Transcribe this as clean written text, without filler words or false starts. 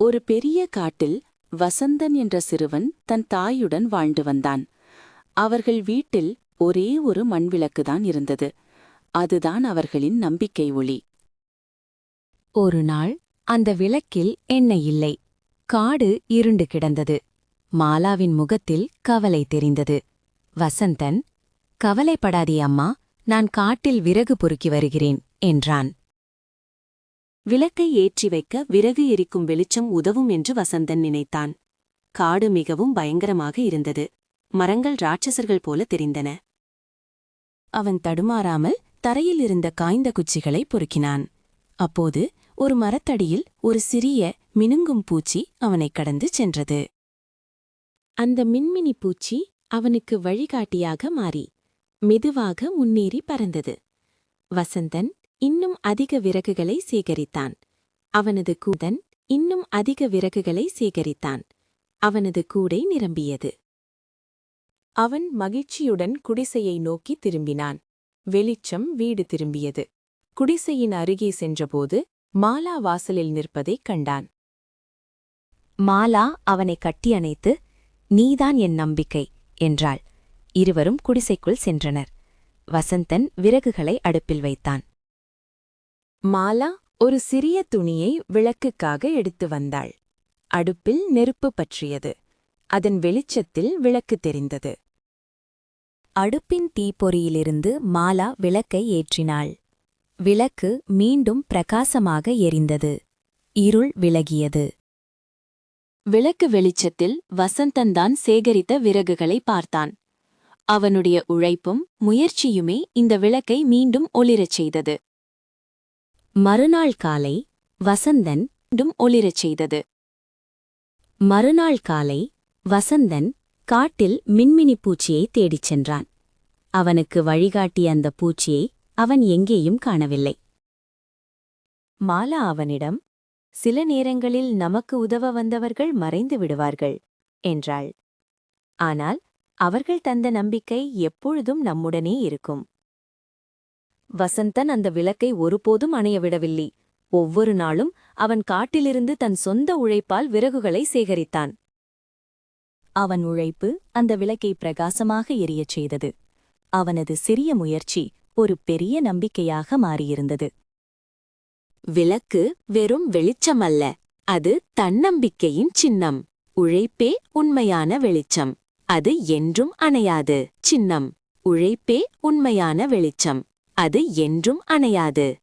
ஒரு பெரிய காட்டில் வசந்தன் என்ற சிறுவன் தன் தாயுடன் வாழ்ந்து வந்தான். அவர்கள் வீட்டில் ஒரே ஒரு மண்விளக்குதான் இருந்தது. அதுதான் அவர்களின் நம்பிக்கை ஒளி. ஒரு நாள் அந்த விளக்கில் எண்ணெய் இல்லை. காடு இருண்டு கிடந்தது. மாலாவின் முகத்தில் கவலை தெரிந்தது. வசந்தன், "கவலைப்படாதே அம்மா, நான் காட்டில் விறகு பொறுக்கி வருகிறேன்" என்றான். விளக்கை ஏற்றி வைக்க விறகு எரிக்கும் வெளிச்சம் உதவும் என்று வசந்தன் நினைத்தான். காடு மிகவும் பயங்கரமாக இருந்தது. மரங்கள் ராட்சசர்கள் போல தெரிந்தன. அவன் தடுமாறாமல் தரையில் இருந்த காய்ந்த குச்சிகளை பொறுக்கினான். அப்போது ஒரு மரத்தடியில் ஒரு சிறிய மினுங்கும் பூச்சி அவனைக் கடந்து சென்றது. அந்த மின்மினி பூச்சி அவனுக்கு வழிகாட்டியாக மாறி மெதுவாக முன்னேறி பறந்தது. வசந்தன் இன்னும் அதிக விறகுகளை சேகரித்தான். அவனது கூடன் இன்னும் அதிக விறகுகளை சேகரித்தான். அவனது கூடை நிரம்பியது. அவன் மகிழ்ச்சியுடன் குடிசையை நோக்கி திரும்பினான். வெளிச்சம் வீடு திரும்பியது. குடிசையின் அருகே சென்றபோது மாலா வாசலில் நிற்பதைக் கண்டான். மாலா அவனை கட்டியணைத்து, "நீதான் என் நம்பிக்கை" என்றாள். இருவரும் குடிசைக்குள் சென்றனர். வசந்தன் விறகுகளை அடுப்பில் வைத்தான். மாலா ஒரு சிறிய துணியை விளக்குக்காக எடுத்து வந்தாள். அடுப்பில் நெருப்பு பற்றியது. அதன் வெளிச்சத்தில் விளக்கு தெரிந்தது. அடுப்பின் தீப்பொறியிலிருந்து மாலா விளக்கை ஏற்றினாள். விளக்கு மீண்டும் பிரகாசமாக எரிந்தது. இருள் விலகியது. விளக்கு வெளிச்சத்தில் வசந்தன்தான் சேகரித்த விறகுகளை பார்த்தான். அவனுடைய உழைப்பும் முயற்சியுமே இந்த விளக்கை மீண்டும் ஒளிரச் செய்தது. மறுநாள் காலை வசந்தன் மீண்டும் ஒளிரச் செய்தது. மறுநாள் காலை வசந்தன் காட்டில் மின்மினி பூச்சியை தேடிச் சென்றான். அவனுக்கு வழிகாட்டிய அந்த பூச்சியை அவன் எங்கேயும் காணவில்லை. மாலா அவனிடம், "சில நேரங்களில் நமக்கு உதவ வந்தவர்கள் மறைந்து விடுவார்கள்" என்றாள். "ஆனால் அவர்கள் தந்த நம்பிக்கை எப்பொழுதும் நம்முடனே இருக்கும்." வசந்தன் அந்த விளக்கை ஒருபோதும் அணையவிடவில்லை. ஒவ்வொரு நாளும் அவன் காட்டிலிருந்து தன் சொந்த உழைப்பால் விறகுகளை சேகரித்தான். அவன் உழைப்பு அந்த விளக்கை பிரகாசமாக எரியச் செய்தது. அவனது சிறிய முயற்சி ஒரு பெரிய நம்பிக்கையாக மாறியிருந்தது. விளக்கு வெறும் வெளிச்சமல்ல, அது தன்னம்பிக்கையின் சின்னம். உழைப்பே உண்மையான வெளிச்சம். அது என்றும் அணையாது. சின்னம். உழைப்பே உண்மையான வெளிச்சம். அது என்றும் அணையாது.